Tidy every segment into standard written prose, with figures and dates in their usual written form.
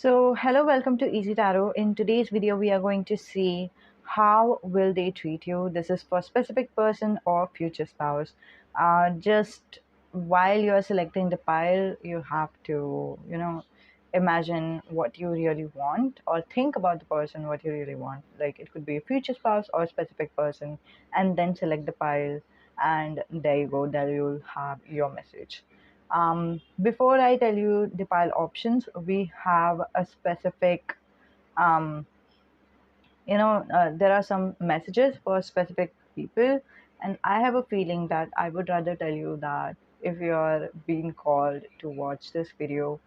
So, hello, welcome to Easy Tarot. In today's video, we are going to see how will they treat you. This is for specific person or future spouse. Just while you are selecting the pile, you have to, imagine what you really want or think about the person, what you really want. Like it could be a future spouse or a specific person, and then select the pile, and there you go. There you'll have your message. Before I tell you the pile options, we have a specific, um, there are some messages for specific people, and I have a feeling that I would rather tell you that if you're being called to watch this video,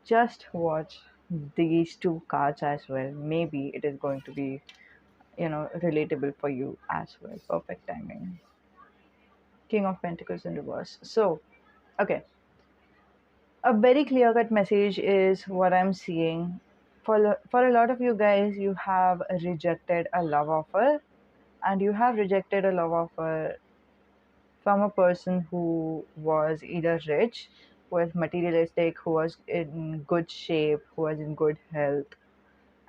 just watch these two cards as well. Maybe it is going to be, relatable for you as well. Perfect timing. King of Pentacles in reverse. So, okay. A very clear cut message is what I'm seeing. For a lot of you guys, you have rejected a love offer, and you have rejected a love offer from a person who was either rich, who was materialistic, who was in good shape, who was in good health.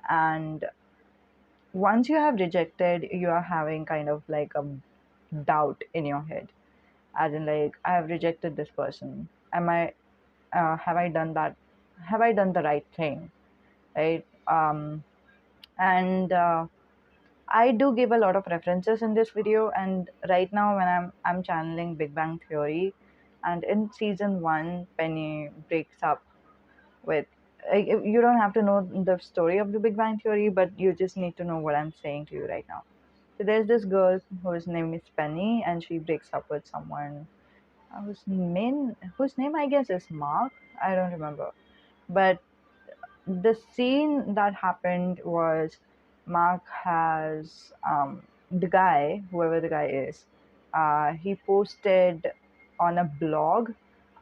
And once you have rejected, you are having kind of like a doubt in your head, as in like, I have rejected this person. Am I have I done that? Have I done the right thing? Right? And I do give a lot of references in this video, and right now when I'm channeling Big Bang Theory, and in season 1 Penny breaks up with, like, you don't have to know the story of the Big Bang Theory, but you just need to know what I'm saying to you right now. So there's this girl whose name is Penny, and she breaks up with someone whose name I guess is Mark. I don't remember, but the scene that happened was Mark has the guy, whoever the guy is, he posted on a blog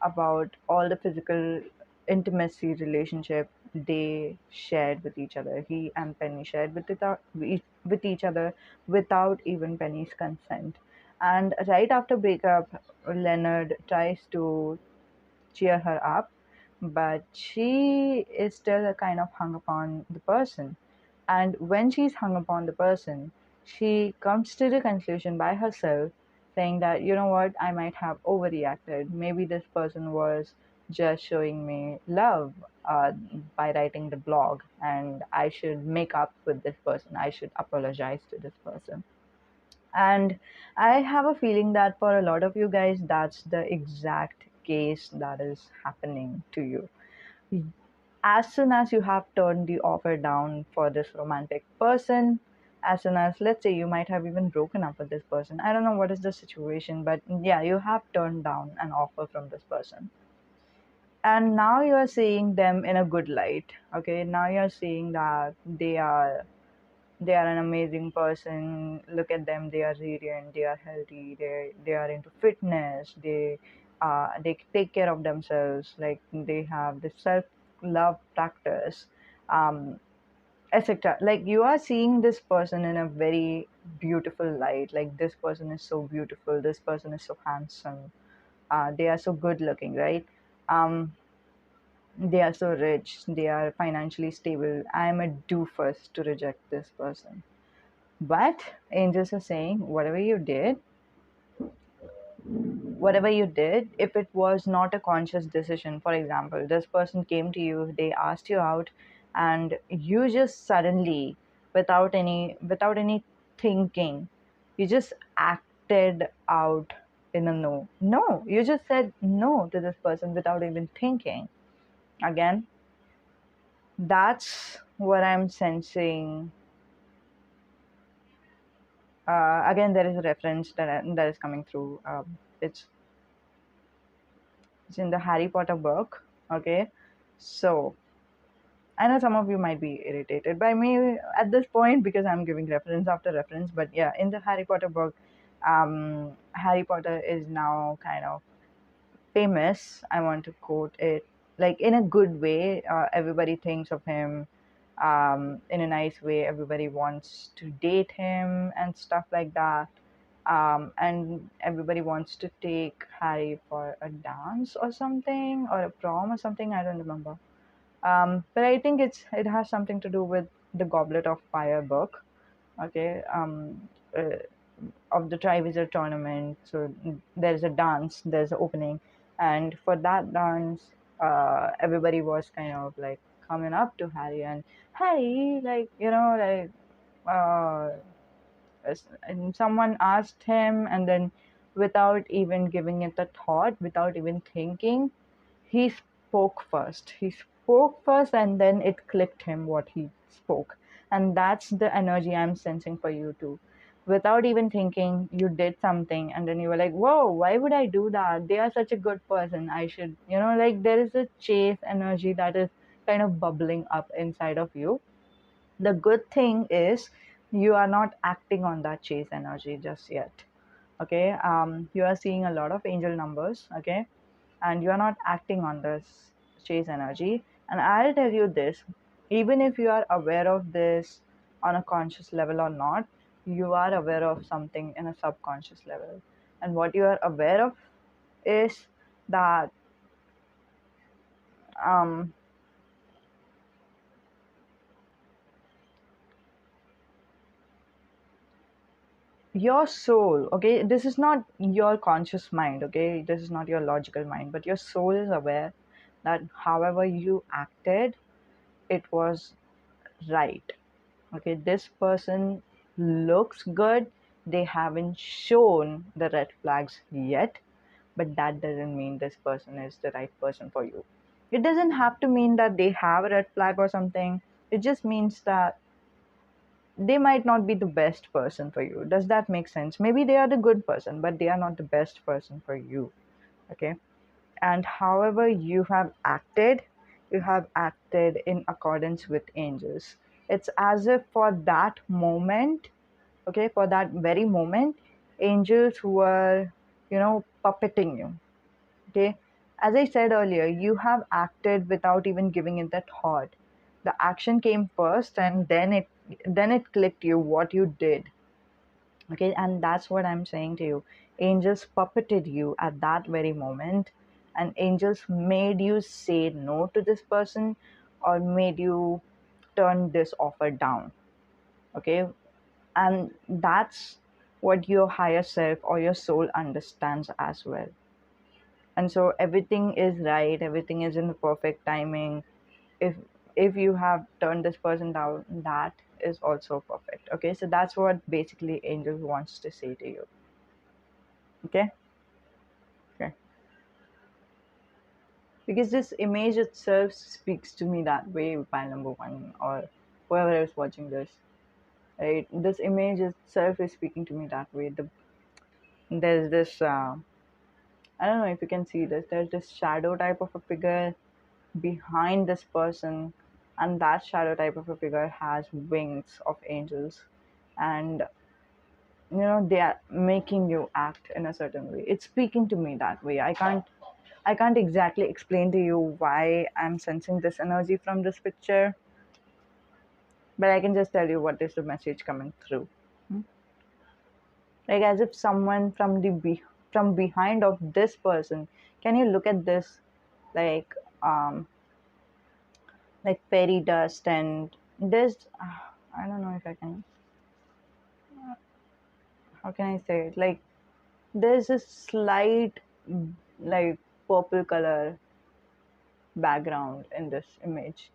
about all the physical intimacy relationship they shared with each other. He and Penny shared with each other without even Penny's consent. And right after breakup, Leonard tries to cheer her up, but she is still kind of hung upon the person. And when she's hung upon the person, she comes to the conclusion by herself, saying that, you know what, I might have overreacted. Maybe this person was just showing me love by writing the blog, and I should make up with this person. I should apologize to this person. And I have a feeling that for a lot of you guys, that's the exact case that is happening to you. As soon as you have turned the offer down for this romantic person, as soon as, let's say, you might have even broken up with this person. I don't know what is the situation, but yeah, you have turned down an offer from this person. And now you are seeing them in a good light. Okay, now you're seeing that they are an amazing person. Look at them, they are radiant, they are healthy, they are into fitness, they take care of themselves, like they have this self love practice, um etc. Like you are seeing this person in a very beautiful light. Like this person is so beautiful, this person is so handsome, they are so good looking, right? um they are so rich, they are financially stable. I am a doofus to reject this person. But angels are saying, whatever you did, if it was not a conscious decision, for example, this person came to you, they asked you out, and you just suddenly, without any thinking, you just acted out in a no. No, you just said no to this person without even thinking. Again, that's what I'm sensing. Again, there is a reference that is coming through. It's It's in the Harry Potter book. Okay, so I know some of you might be irritated by me at this point because I'm giving reference after reference, but yeah, in the Harry Potter book, Harry Potter is now kind of famous. I want to quote it like in a good way. Everybody thinks of him in a nice way. Everybody wants to date him and stuff like that. And everybody wants to take Harry for a dance or something, or a prom or something. I don't remember. But I think it has something to do with the Goblet of Fire book. Okay. Uh, of the Triwizard tournament. So there's a dance, there's an opening, and for that dance, everybody was kind of like coming up to Harry and Harry, like like uh, and someone asked him, and then without even giving it a thought, without even thinking, he spoke first. He spoke first, and then it clicked him what he spoke. And that's the energy I'm sensing for you too. Without even thinking, you did something, and then you were like, whoa, why would I do that? They are such a good person. I should, like there is a chase energy that is kind of bubbling up inside of you. The good thing is you are not acting on that chase energy just yet. Okay. You are seeing a lot of angel numbers. Okay, and you are not acting on this chase energy. And I'll tell you this, even if you are aware of this on a conscious level or not, you are aware of something in a subconscious level. And what you are aware of is that um, your soul, okay, this is not your conscious mind, okay, this is not your logical mind, but your soul is aware that however you acted, it was right. Okay, this person looks good. They haven't shown the red flags yet, but that doesn't mean this person is the right person for you. It doesn't have to mean that they have a red flag or something. It just means that they might not be the best person for you. Does that make sense? Maybe they are the good person, but they are not the best person for you. Okay. And however you have acted in accordance with angels. It's as if for that moment, okay, for that very moment, angels were, puppeting you. Okay. As I said earlier, you have acted without even giving it that thought. The action came first, and then it clicked you what you did. Okay, and that's what I'm saying to you. Angels puppeted you at that very moment, and angels made you say no to this person, or made you turn this offer down. Okay, and that's what your higher self or your soul understands as well. And so everything is right, everything is in the perfect timing. If you have turned this person down, that is also perfect. Okay, so that's what basically angels wants to say to you. Okay. Okay. Because this image itself speaks to me that way, pile number one, or whoever is watching this, right? This image itself is speaking to me that way. There's this, I don't know if you can see this, there's this shadow type of a figure behind this person, and that shadow type of a figure has wings of angels. And, they are making you act in a certain way. It's speaking to me that way. I can't exactly explain to you why I'm sensing this energy from this picture, but I can just tell you what is the message coming through. Hmm? Like as if someone from behind of this person. Can you look at this, like um like fairy dust, and there's I don't know if I can, how can I say it, like there's a slight like purple color background in this image.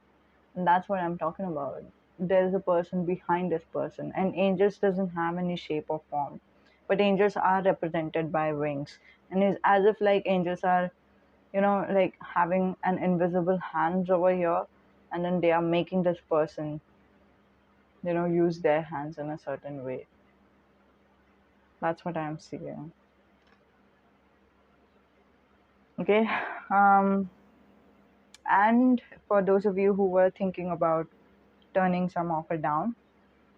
And that's what I'm talking about. There's a person behind this person, and angels doesn't have any shape or form, but angels are represented by wings, and it's as if like angels are, like having an invisible hands over here, and then they are making this person, use their hands in a certain way. That's what I'm seeing. Okay. Um, and for those of you who were thinking about turning some offer down,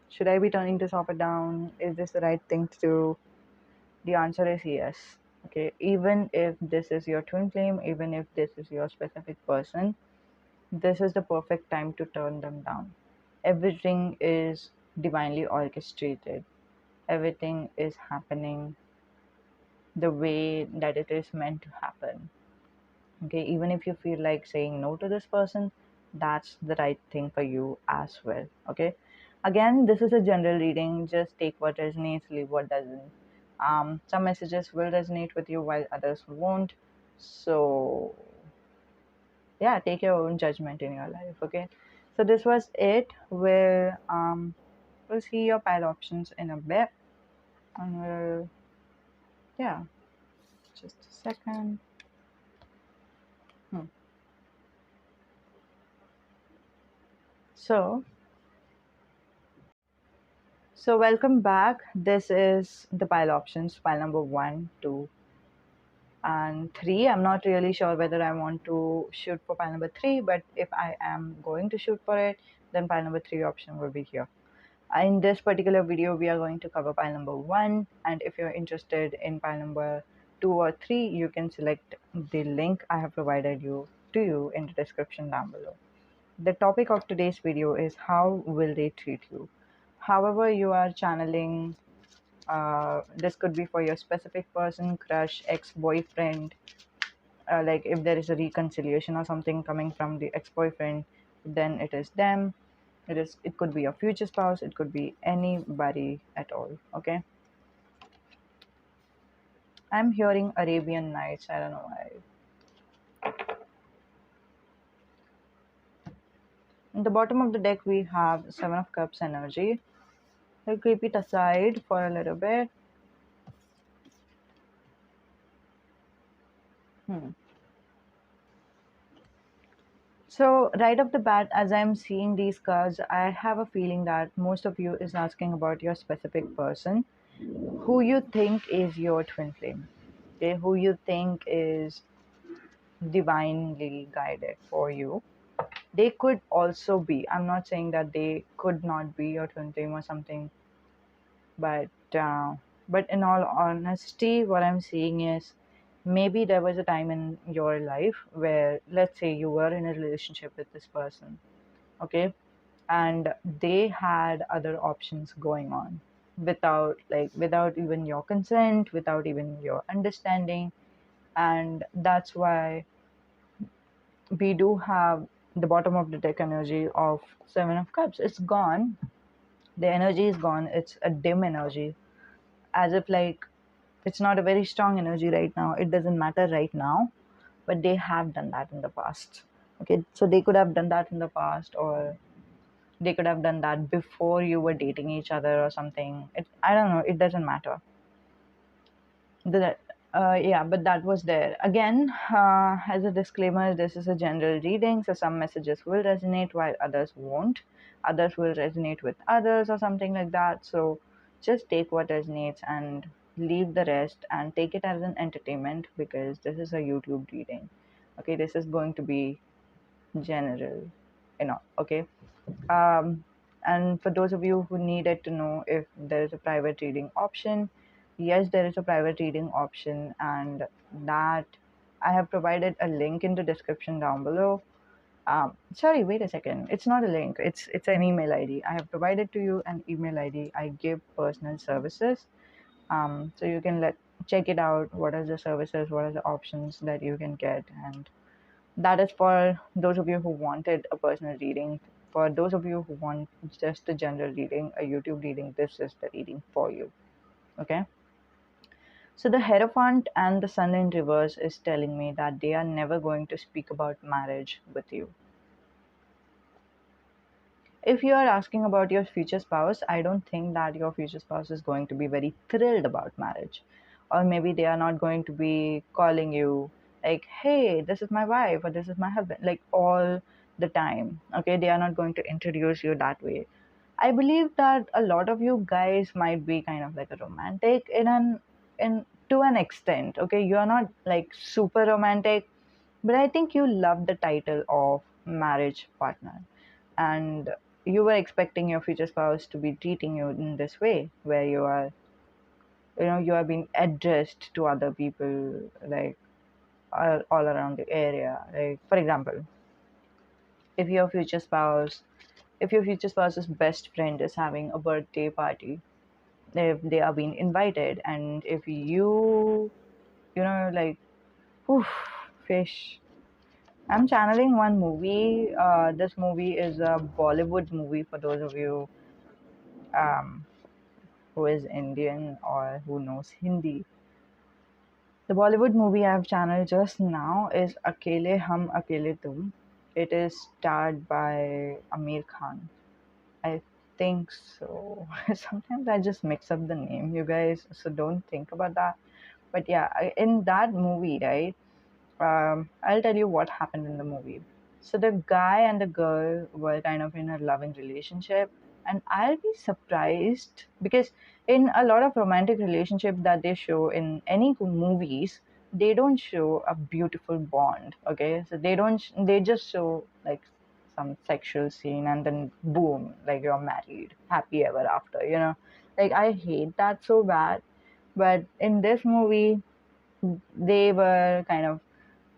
should I be turning this offer down? Is this the right thing to do? The answer is yes. Okay, even if this is your twin flame, even if this is your specific person, this is the perfect time to turn them down. Everything is divinely orchestrated, everything is happening the way that it is meant to happen. Okay, even if you feel like saying no to this person, that's the right thing for you as well. Okay, again, this is a general reading. Just take what resonates, leave what doesn't. Some messages will resonate with you while others won't. So yeah, take your own judgment in your life. Okay, so this was it. We'll see your pile options in a bit, and we'll, yeah, just a second. Hmm. So welcome back. This is the pile options, pile number one, two, and three. I'm not really sure whether I want to shoot for pile number three, but if I am going to shoot for it, then pile number three option will be here. In this particular video, we are going to cover pile number one, and if you're interested in pile number two or three, you can select the link I have provided you in the description down below. The topic of today's video is how will they treat you. However, you are channeling, this could be for your specific person, crush, ex-boyfriend, like if there is a reconciliation or something coming from the ex-boyfriend, then it is them. It could be your future spouse, it could be anybody at all. Okay, I'm hearing Arabian Nights, I don't know why. In the bottom of the deck we have Seven of Cups energy. I'll keep it aside for a little bit. Hmm. So right off the bat, as I'm seeing these cards, I have a feeling that most of you is asking about your specific person, who you think is your twin flame, okay, who you think is divinely guided for you. They could also be, I'm not saying that they could not be your twin flame or something, but in all honesty, what I'm seeing is maybe there was a time in your life where, let's say, you were in a relationship with this person, okay, and they had other options going on without even your consent, without even your understanding. And that's why we do have the bottom of the deck energy of Seven of Cups. It's gone, the energy is gone, it's a dim energy, as if like it's not a very strong energy right now, it doesn't matter right now, but they have done that in the past. Okay, so they could have done that in the past, or they could have done that before you were dating each other or something. I don't know, it doesn't matter. The Yeah, but that was there. Again, as a disclaimer, this is a general reading, so some messages will resonate while others won't. Others will resonate with others or something like that. So just take what resonates and leave the rest, and take it as an entertainment, because this is a YouTube reading. Okay, this is going to be general, okay. um, and for those of you who needed to know if there is a private reading option, yes, there is a private reading option, and that I have provided a link in the description down below. Sorry, wait a second. It's not a link. It's an email ID. I have provided to you an email ID. I give personal services. So you can check it out. What are the services? What are the options that you can get? And that is for those of you who wanted a personal reading. For those of you who want just a general reading, a YouTube reading, this is the reading for you. Okay. So the Hierophant and the Sun in reverse is telling me that they are never going to speak about marriage with you. If you are asking about your future spouse, I don't think that your future spouse is going to be very thrilled about marriage. Or maybe they are not going to be calling you like, hey, this is my wife or this is my husband, like all the time. Okay, they are not going to introduce you that way. I believe that a lot of you guys might be kind of like a romantic in to an extent. Okay, you are not like super romantic, but I think you love the title of marriage partner, and you were expecting your future spouse to be treating you in this way, where you are being addressed to other people, like all around the area. Like for example, if your future spouse if your future spouse's best friend is having a birthday party, if they are being invited, and if you like, oof, fish, I'm channeling one movie. This movie is a Bollywood movie for those of you um, who is Indian or who knows Hindi. The Bollywood movie I've channeled just now is Akele Hum Akele Tum. It is starred by Amir Khan. I think so. Sometimes I just mix up the name, you guys, so don't think about that. But yeah, in that movie, right? I'll tell you what happened in the movie. So the guy and the girl were kind of in a loving relationship, and I'll be surprised because in a lot of romantic relationship that they show in any movies, they don't show a beautiful bond. Okay, so they don't. They just show like some sexual scene, and then boom, like you're married, happy ever after. Like I hate that so bad. But in this movie, they were kind of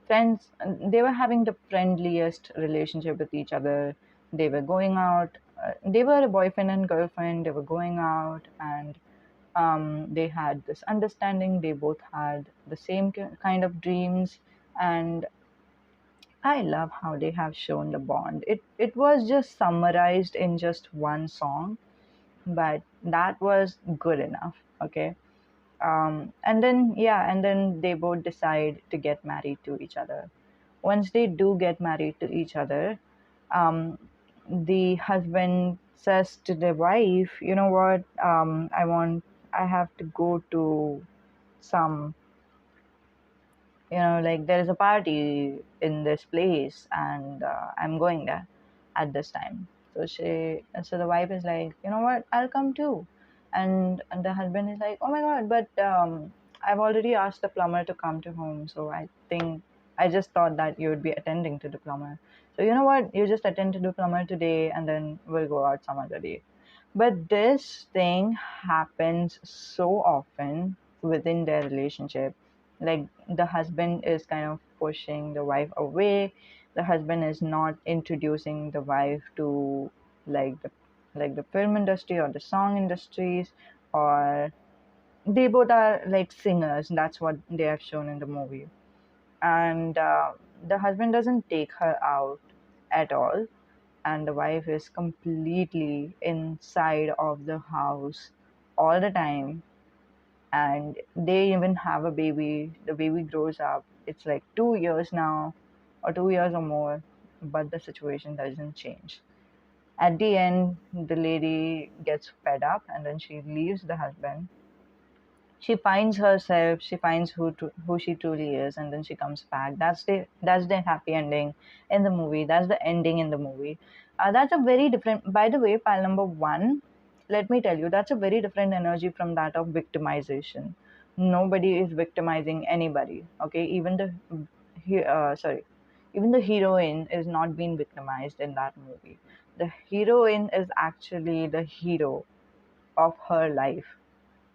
friends. They were having the friendliest relationship with each other. They were going out. They were a boyfriend and girlfriend. They were going out, and they had this understanding. They both had the same kind of dreams, and I love how they have shown the bond. It was just summarized in just one song, but that was good enough. Okay. And then yeah, and then they both decide to get married to each other. Once they do get married to each other, um, the husband says to the wife, you know what, I have to go to some, like there is a party in this place, and I'm going there at this time. So the wife is like, you know what, I'll come too. And the husband is like, oh my god, but I've already asked the plumber to come to home, so I just thought that you would be attending to the plumber. So you know what, you just attend to the plumber today, and then we'll go out some other day. But this thing happens so often within their relationship. Like the husband is kind of pushing the wife away. The husband is not introducing the wife to like the film industry or the song industries, or they both are like singers. That's what they have shown in the movie. And the husband doesn't take her out at all, and the wife is completely inside of the house all the time, and they even have a baby. The baby grows up. It's like 2 years now, or 2 years or more, but the situation doesn't change. At the end, the lady gets fed up and then she leaves the husband. She finds herself, she finds who she truly is, and then she comes back. That's the happy ending in the movie. That's the ending in the movie. That's a very different, by the way, pile number one, let me tell you, that's a very different energy from that of victimization. Nobody is victimizing anybody. Okay, sorry, even the heroine is not being victimized in that movie. The heroine is actually the hero of her life.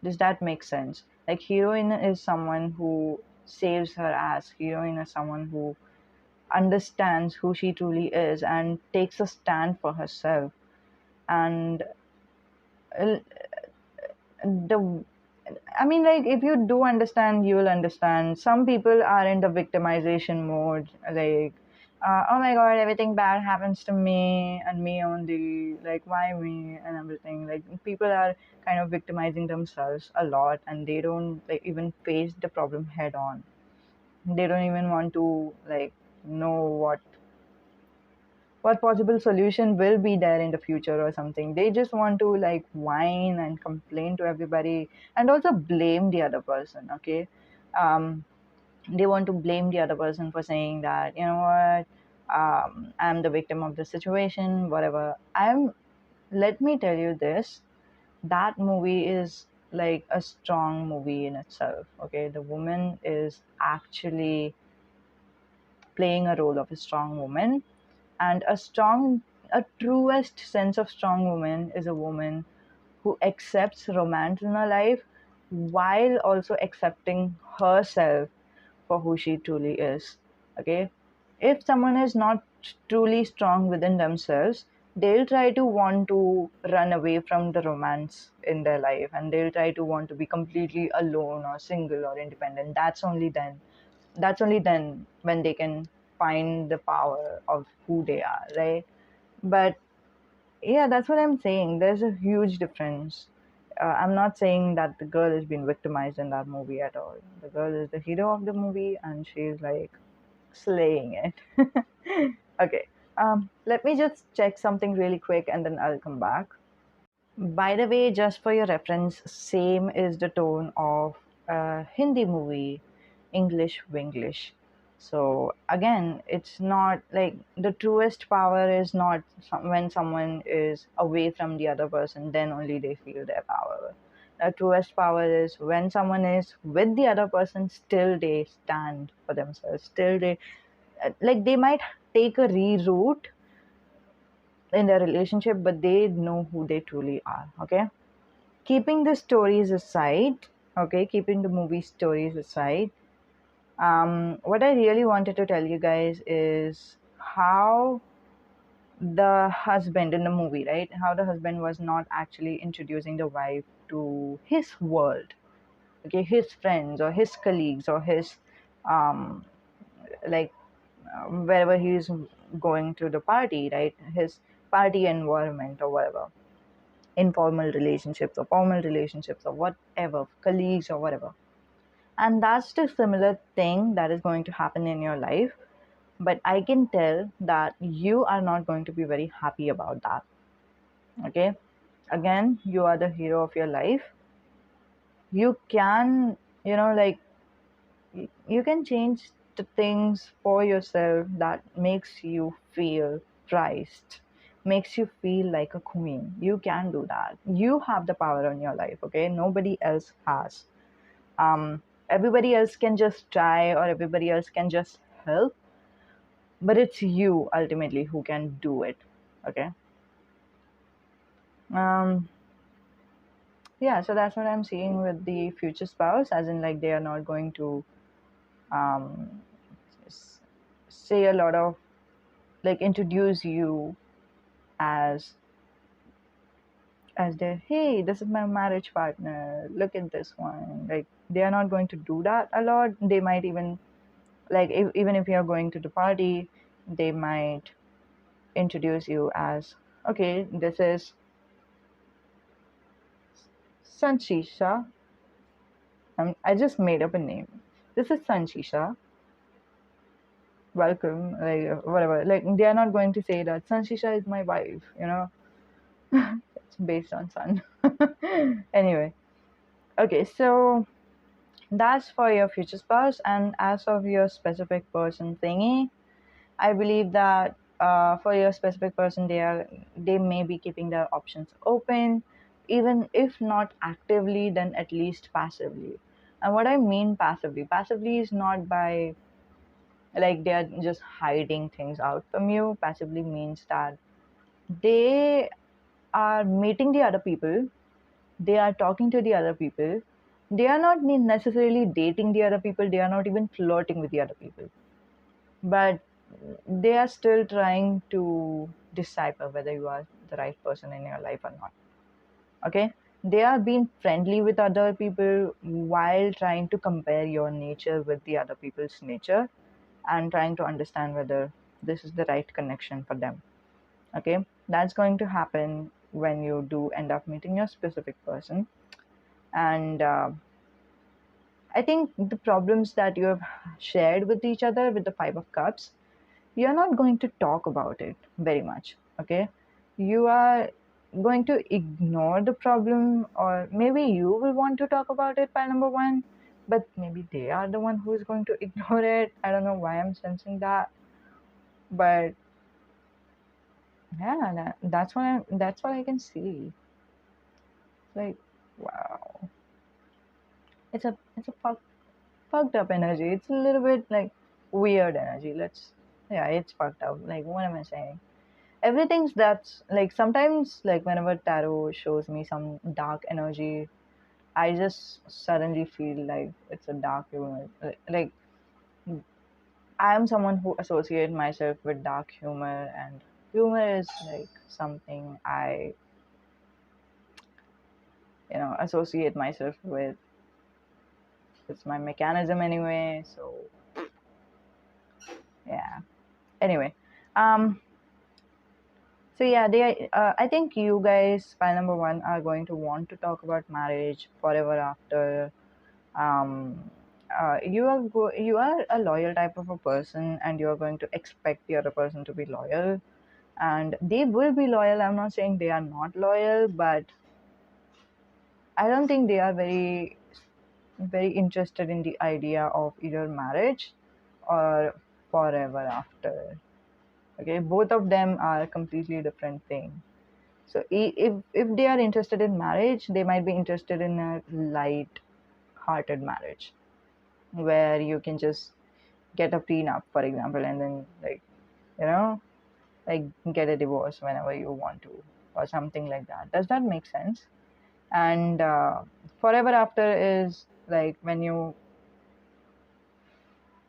Does that make sense? Like heroine is someone who saves her ass. Heroine is someone who understands who she truly is and takes a stand for herself. And uh, the I mean, like, if you do understand, you will understand. Some people are in the victimization mode, like, oh my god, everything bad happens to me and me only, like, why me and everything. Like, people are kind of victimizing themselves a lot, and they don't, like, even face the problem head on. They don't even want to, like, know what possible solution will be there in the future or something. They just want to like whine and complain to everybody and also blame the other person. Okay. um, they want to blame the other person for saying that, you know what, I'm the victim of the situation, whatever. Let me tell you this, that movie is like a strong movie in itself. Okay, the woman is actually playing a role of a strong woman, and a truest sense of strong woman is a woman who accepts romance in her life while also accepting herself for who she truly is. Okay, if someone is not truly strong within themselves, they'll try to want to run away from the romance in their life, and they'll try to want to be completely alone or single or independent. That's only then when they can find the power of who they are, right? But yeah, that's what I'm saying. There's a huge difference. I'm not saying that the girl is being victimized in that movie at all. The girl is the hero of the movie and she's like slaying it. Okay. Let me just check something really quick and then I'll come back. By the way, just for your reference, same is the tone of a Hindi movie, English Winglish. So again, it's not like the truest power is not when someone is away from the other person, then only they feel their power. The truest power is when someone is with the other person, still they stand for themselves. Still they like they might take a reroute in their relationship, but they know who they truly are. Okay, keeping the stories aside, okay, keeping the movie stories aside, what I really wanted to tell you guys is how the husband in the movie, right? How the husband was not actually introducing the wife to his world, okay, his friends or his colleagues or his, um, like, wherever he's going to the party, right? His party environment or whatever, informal relationships or formal relationships or whatever, colleagues or whatever. And that's the similar thing that is going to happen in your life. But I can tell that you are not going to be very happy about that. Okay. Again, you are the hero of your life. You can, like, you can change the things for yourself that makes you feel prized, makes you feel like a queen. You can do that. You have the power on your life. Okay. Nobody else has. Everybody else can just try or everybody else can just help, but it's you ultimately who can do it. Okay. um yeah, so that's what I'm seeing with the future spouse, as in like they are not going to um s- say a lot of, like, introduce you as their, hey, this is my marriage partner, look at this one. Like, they are not going to do that a lot. They might even, like, even if you're going to the party, they might introduce you as, okay, this is Sanshisha. I just made up a name. This is Sanshisha. Welcome, like, whatever. Like, they are not going to say that Sanshisha is my wife. It's based on sun. Anyway, okay, so that's for your future spouse, and as of your specific person thingy, I believe that for your specific person, they may be keeping their options open, even if not actively, then at least passively. And what I mean passively is not by, like, they are just hiding things out from you. Passively means that they are meeting the other people, they are talking to the other people, they are not necessarily dating the other people, they are not even flirting with the other people, but they are still trying to decipher whether you are the right person in your life or not. Okay, they are being friendly with other people while trying to compare your nature with the other people's nature and trying to understand whether this is the right connection for them. Okay, that's going to happen when you do end up meeting your specific person. And I think the problems that you have shared with each other with the Five of Cups, you're not going to talk about it very much. Okay, you are going to ignore the problem, or maybe you will want to talk about it by number one, but maybe they are the one who is going to ignore it. I don't know why I'm sensing that, but yeah, that's what I can see. Like, wow, it's a fucked up energy. It's a little bit like weird energy. Yeah, it's fucked up. Like, what am I saying? Everything's that's like, sometimes, like, whenever tarot shows me some dark energy, I just suddenly feel like it's a dark humor. Like, I am someone who associate myself with dark humor, and humor is like something I, associate myself with. It's my mechanism anyway. So Yeah. Anyway, um, so yeah, I think you guys, by number one, are going to want to talk about marriage forever after. Um, you are a loyal type of a person, and you are going to expect the other person to be loyal, and they will be loyal. I'm not saying they are not loyal, but I don't think they are very interested in the idea of either marriage or forever after. Okay, both of them are completely different thing. So if they are interested in marriage, they might be interested in a light hearted marriage where you can just get a prenup, for example, and then, like, you know like, get a divorce whenever you want to, or something like that. Does that make sense? And forever after is like when you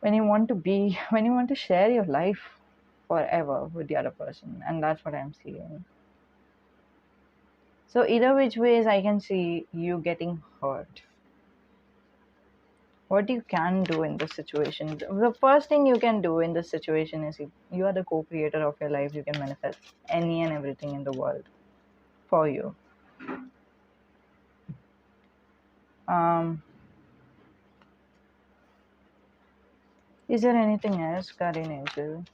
want to be when you want to share your life forever with the other person, and that's what I'm seeing. So either which ways, I can see you getting hurt. What you can do in this situation, the first thing you can do in this situation is, you are the co-creator of your life. You can manifest any and everything in the world for you. um is there anything else, guardian angel?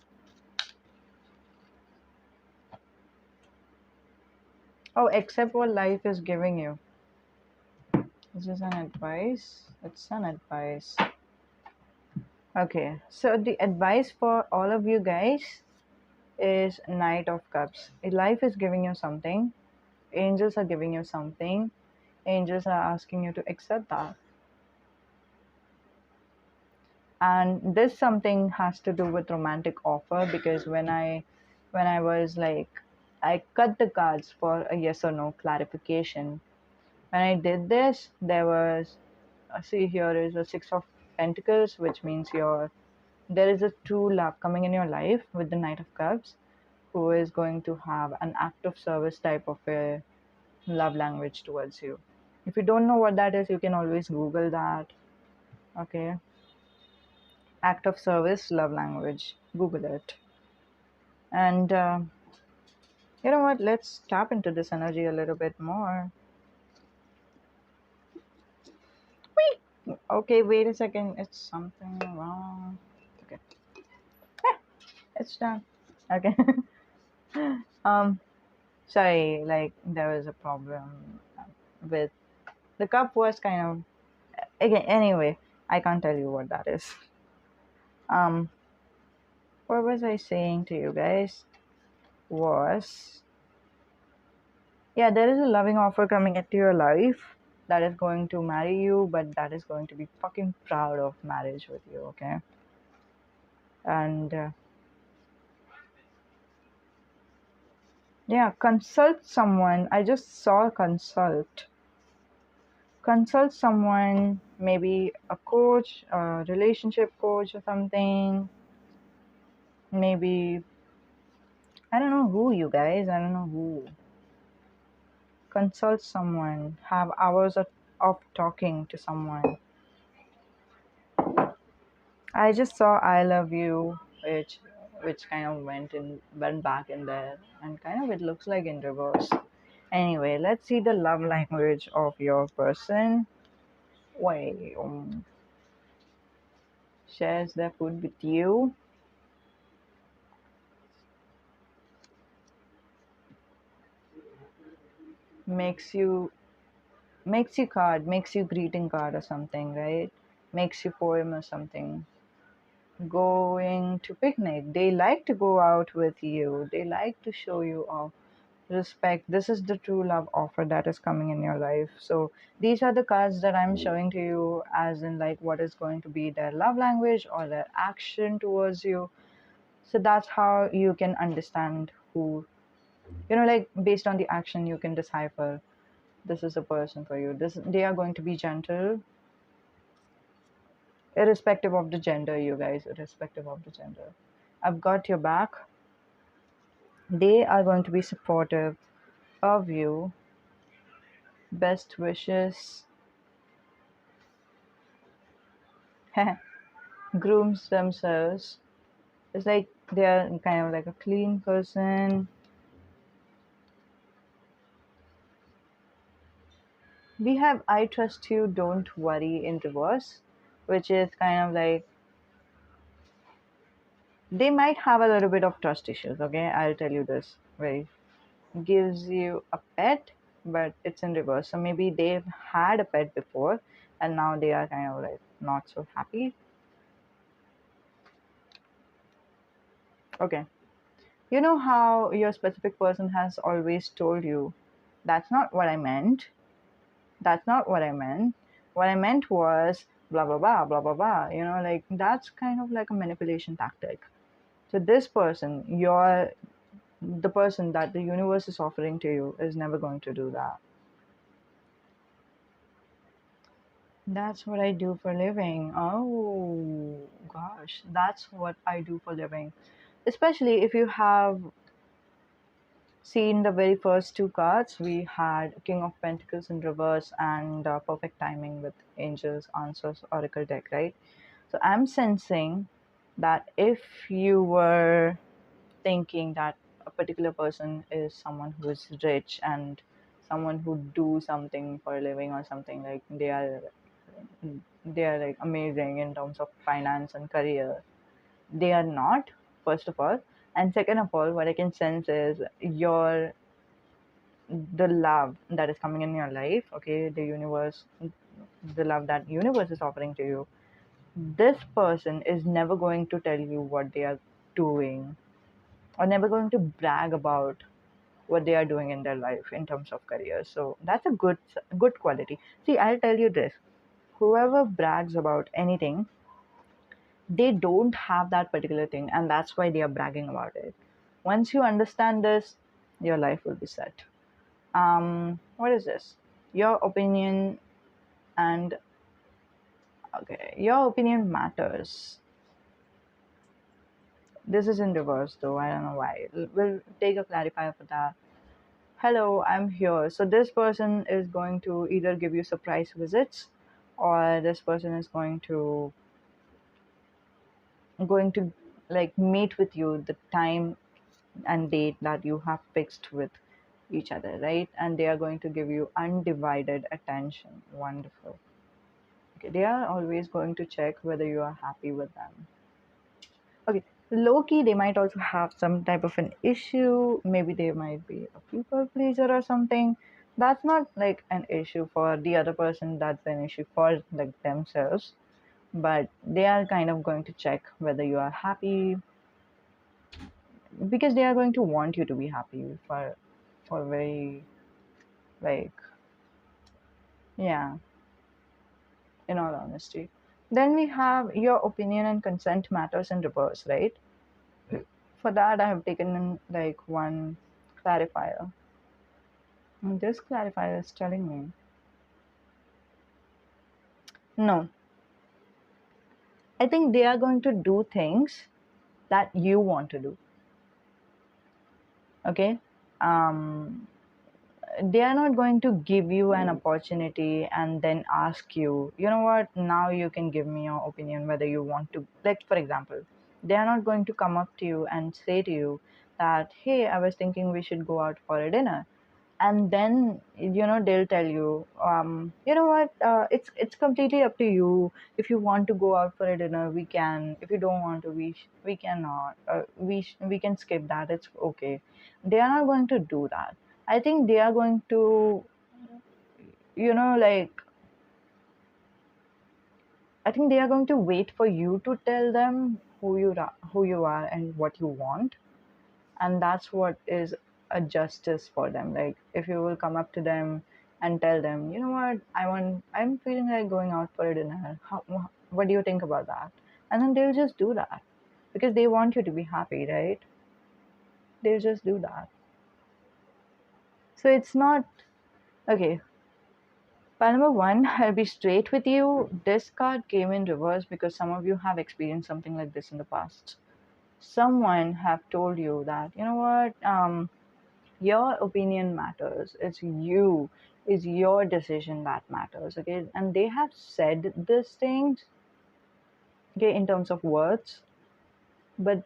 Oh, accept what life is giving you. Is this an advice? It's an advice. Okay, so the advice for all of you guys is Knight of Cups. Life is giving you something. Angels are giving you something. Angels are asking you to accept that. And this something has to do with romantic offer, because when I was like, I cut the cards for a yes or no clarification. When I did this, there was, see, here is a Six of Pentacles, which means there is a true love coming in your life with the Knight of Cups, who is going to have an act of service type of a love language towards you. If you don't know what that is, you can always Google that. Okay, act of service, love language. Google it. And you know what? Let's tap into this energy a little bit more. Whee! Okay, wait a second. It's something wrong. Okay, it's done. Okay. um, sorry. Like, there was a problem with the cup. Was kind of, again. Anyway, I can't tell you what that is. Um, what was I saying to you guys? Was, yeah, there is a loving offer coming into your life that is going to marry you, but that is going to be fucking proud of marriage with you, okay? And yeah, consult someone. I just saw consult someone, maybe a coach, a relationship coach or something. Maybe, I don't know who, you guys, I don't know who. Consult someone, have hours of talking to someone. I just saw I love you, which kind of went back in there, and kind of it looks like in reverse. Anyway, let's see the love language of your person. Wait, shares their food with you. Makes you makes you greeting card or something, right? Makes you poem or something. Going to picnic. They like to go out with you. They like to show you off. Respect. This is the true love offer that is coming in your life. So these are the cards that I'm showing to you, as in, like, what is going to be their love language or their action towards you. So that's how you can understand who, like, based on the action you can decipher, this is a person for you. They are going to be gentle, irrespective of the gender, you guys, irrespective of the gender. I've got your back. They are going to be supportive of you. Best wishes. Grooms themselves. It's like they're kind of like a clean person. We have I trust you, don't worry in reverse, which is kind of like they might have a little bit of trust issues. Okay, I'll tell you this. Very gives you a pet, but it's in reverse. So maybe they've had a pet before and now they are kind of like not so happy. Okay. You know how your specific person has always told you, that's not what I meant. That's not what I meant. What I meant was blah, blah, blah, blah, blah, blah. Like that's kind of like a manipulation tactic. So this person, the person that the universe is offering to you is never going to do that. That's what I do for a living. Oh gosh, that's what I do for a living. Especially if you have seen the very first two cards, we had King of Pentacles in reverse and Perfect Timing with Angels Answers Oracle deck, right? So I'm sensing that if you were thinking that a particular person is someone who is rich and someone who do something for a living or something, like they are like amazing in terms of finance and career, they are not, first of all. And second of all, what I can sense is the love that is coming in your life. Okay, the love that universe is offering to you, this person is never going to tell you what they are doing, or never going to brag about what they are doing in their life in terms of career. So that's a good quality. See, I'll tell you this: whoever brags about anything, they don't have that particular thing, and that's why they are bragging about it. Once you understand this, your life will be set. What is this? Your opinion and okay, your opinion matters. This is in reverse though, I don't know why. We'll take a clarifier for that. Hello, I'm here. So this person is going to either give you surprise visits, or this person is going to like meet with you the time and date that you have fixed with each other, right? And they are going to give you undivided attention. Wonderful. Okay, they are always going to check whether you are happy with them. Okay, low key, they might also have some type of an issue. Maybe they might be a people pleaser or something. That's not like an issue for the other person, that's an issue for like themselves. But they are kind of going to check whether you are happy, because they are going to want you to be happy for very like, yeah, in all honesty. Then we have your opinion and consent matters in reverse, right? For that I have taken in like one clarifier, and this clarifier is telling me no, I think they are going to do things that you want to do. Okay, um they are not going to give you an opportunity and then ask you, you know what, now you can give me your opinion whether you want to, like for example, they are not going to come up to you and say to you that, hey, I was thinking we should go out for a dinner, and then they'll tell you, you know what, it's completely up to you. If you want to go out for a dinner, we can. If you don't want to, we cannot, we can skip that, it's okay. They are not going to do that. I think they are going to, like, I think they are going to wait for you to tell them who you are and what you want, and that's what is a justice for them. Like if you will come up to them and tell them, you know what, I'm feeling like going out for a dinner, what do you think about that? And then they'll just do that because they want you to be happy, right? They'll just do that. So it's not okay. Pile number one, I'll be straight with you. This card came in reverse because some of you have experienced something like this in the past. Someone have told you that, you know what, your opinion matters, it's your decision that matters. Okay, and they have said these things, okay, in terms of words, but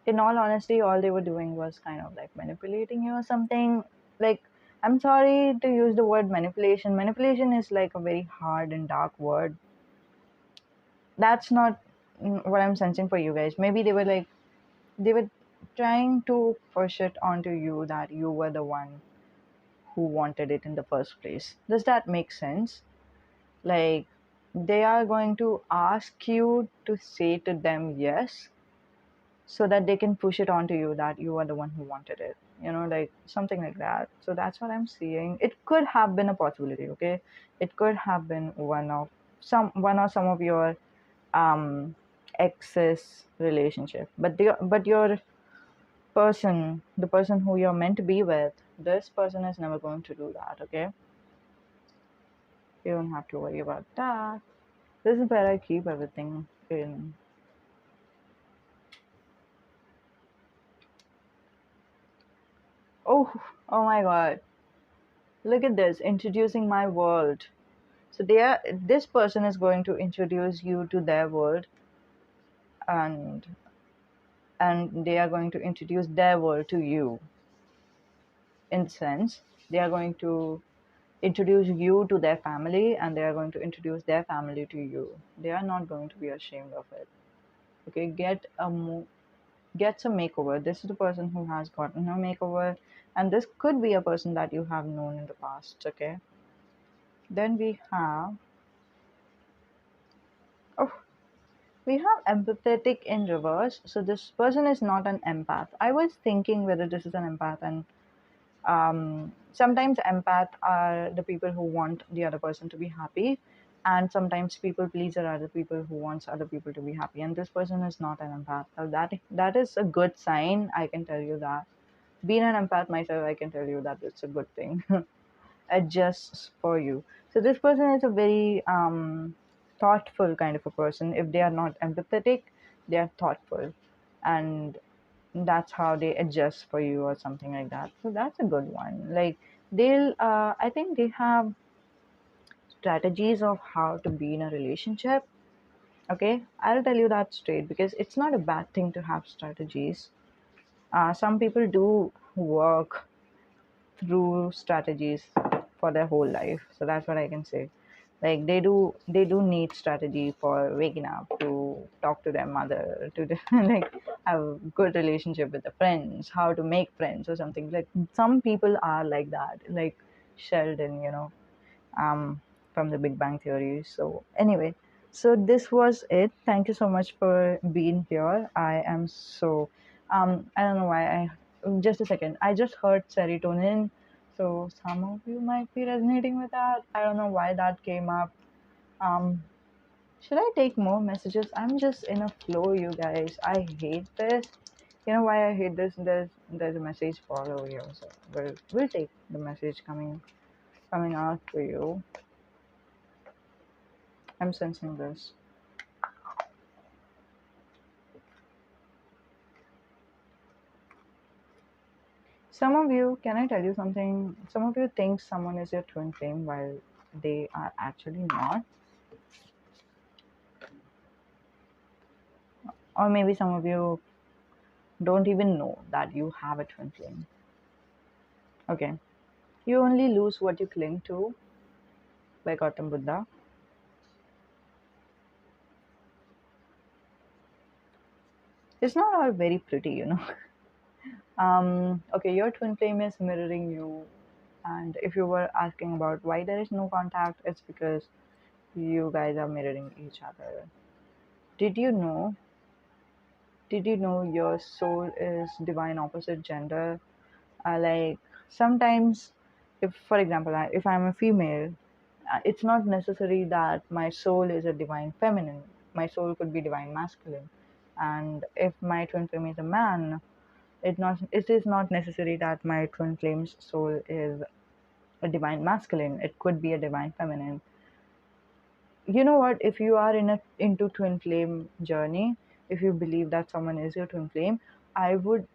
in all honesty, all they were doing was kind of like manipulating you or something. Like, I'm sorry to use the word manipulation. Manipulation is like a very hard and dark word. That's not what I'm sensing for you guys. Maybe they were like, they were trying to push it onto you that you were the one who wanted it in the first place. Does that make sense? Like, they are going to ask you to say to them yes, so that they can push it onto you that you are the one who wanted it, like something like that. So that's what I'm seeing. It could have been a possibility, okay? It could have been one or some of your um ex's relationship, but your the person who you're meant to be with, this person is never going to do that, okay? You don't have to worry about that. This is where I keep everything in. Oh, oh my god. Look at this, introducing my world. So this person is going to introduce you to their world, and they are going to introduce their world to you. In the sense, they are going to introduce you to their family, and they are going to introduce their family to you. They are not going to be ashamed of it. Okay, gets a makeover. This is the person who has gotten a makeover, and this could be a person that you have known in the past. Okay, then oh we have empathetic in reverse. So this person is not an empath. I was thinking whether this is an empath, and sometimes empath are the people who want the other person to be happy, and sometimes people pleaser are the people who wants other people to be happy. And this person is not an empath. So that is a good sign. I can tell you that. Being an empath myself, I can tell you that it's a good thing. Adjusts for you. So this person is a very thoughtful kind of a person. If they are not empathetic, they are thoughtful, and that's how they adjust for you or something like that. So that's a good one. Like I think they have strategies of how to be in a relationship. Okay, I'll tell you that straight because it's not a bad thing to have strategies. Some people do work through strategies for their whole life. So that's what I can say. Like they do need strategy for waking up, to talk to their mother, to like have a good relationship with the friends, how to make friends or something. Like some people are like that, like Sheldon, um, from the Big Bang Theory. So anyway, so this was it. Thank you so much for being here. I am so I don't know why I just a second. I just heard serotonin. So some of you might be resonating with that. I don't know why that came up. Um, should I take more messages? I'm just in a flow, you guys. I hate this. You know why I hate this? There's a message follow here, so we'll take the message coming out for you. I'm sensing this. Some of you, can I tell you something? Some of you think someone is your twin flame while they are actually not. Or maybe some of you don't even know that you have a twin flame. Okay. You only lose what you cling to by Gautam Buddha. It's not all very pretty. Okay, your twin flame is mirroring you. And if you were asking about why there is no contact, it's because you guys are mirroring each other. Did you know your soul is divine opposite gender? Like sometimes, if for example, if I'm a female, it's not necessary that my soul is a divine feminine. My soul could be divine masculine. And if my twin flame is a man, it is not necessary that my twin flame's soul is a divine masculine. It could be a divine feminine. You know what? If you are into twin flame journey, if you believe that someone is your twin flame, I would,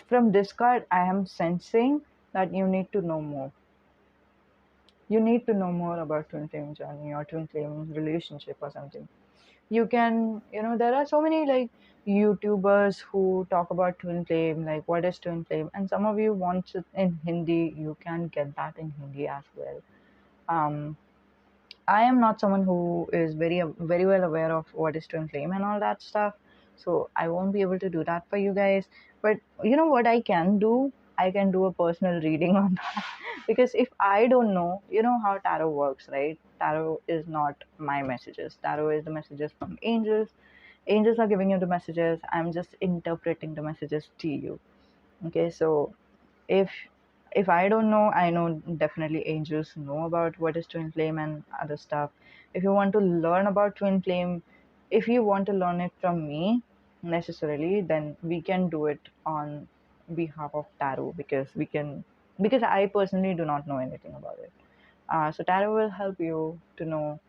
from this card, I am sensing that you need to know more. You need to know more about twin flame journey or twin flame relationship or something. You can, there are so many like YouTubers who talk about twin flame, like what is twin flame, and some of you want it in Hindi, you can get that in Hindi as well. um I am not someone who is very well aware of what is twin flame and all that stuff, so I won't be able to do that for you guys. But you know what I can do? I can do a personal reading on that because if I don't know, you know how tarot works, right? Tarot is not my messages. Tarot is the messages from angels. Angels are giving you the messages. I'm just interpreting the messages to you. Okay, so if I don't know, I know definitely angels know about what is twin flame and other stuff. If you want to learn about twin flame, if you want to learn it from me necessarily, then we can do it on behalf of tarot, because I personally do not know anything about it. So tarot will help you to know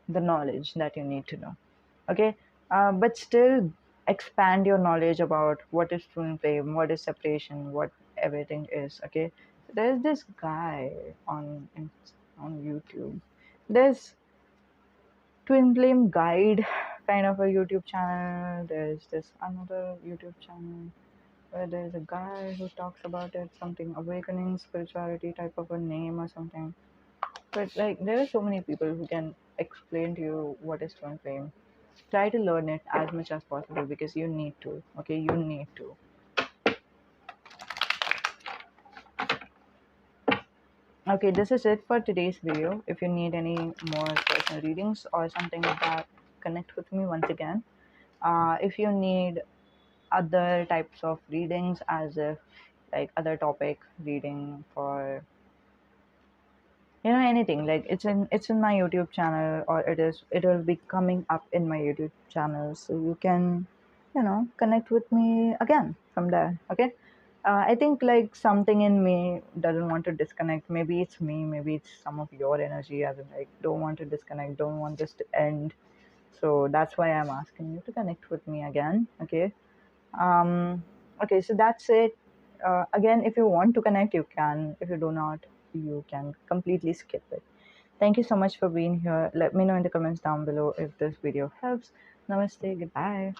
the knowledge that you need to know. Okay, but still expand your knowledge about what is twin flame, what is separation, what everything is. Okay, there's this guy on YouTube. There's twin flame guide kind of a YouTube channel. There's this another YouTube channel where there's a guy who talks about it, something awakening spirituality type of a name or something. But like there are so many people who can explain to you what is twin flame. Try to learn it as much as possible because you need to. Okay, you need to. Okay, this is it for today's video. If you need any more personal readings or something like that, connect with me once again. If you need other types of readings, as if like other topic reading for anything, like it's in my YouTube channel, or it will be coming up in my YouTube channel, so you can connect with me again from there. Okay, I think like something in me doesn't want to disconnect. Maybe it's me, maybe it's some of your energy, as in like don't want to disconnect, don't want this to end. So that's why I'm asking you to connect with me again. Okay. um okay, so that's it. Again, if you want to connect, you can. If you do not, you can completely skip it. Thank you so much for being here. Let me know in the comments down below if this video helps. Namaste. Goodbye.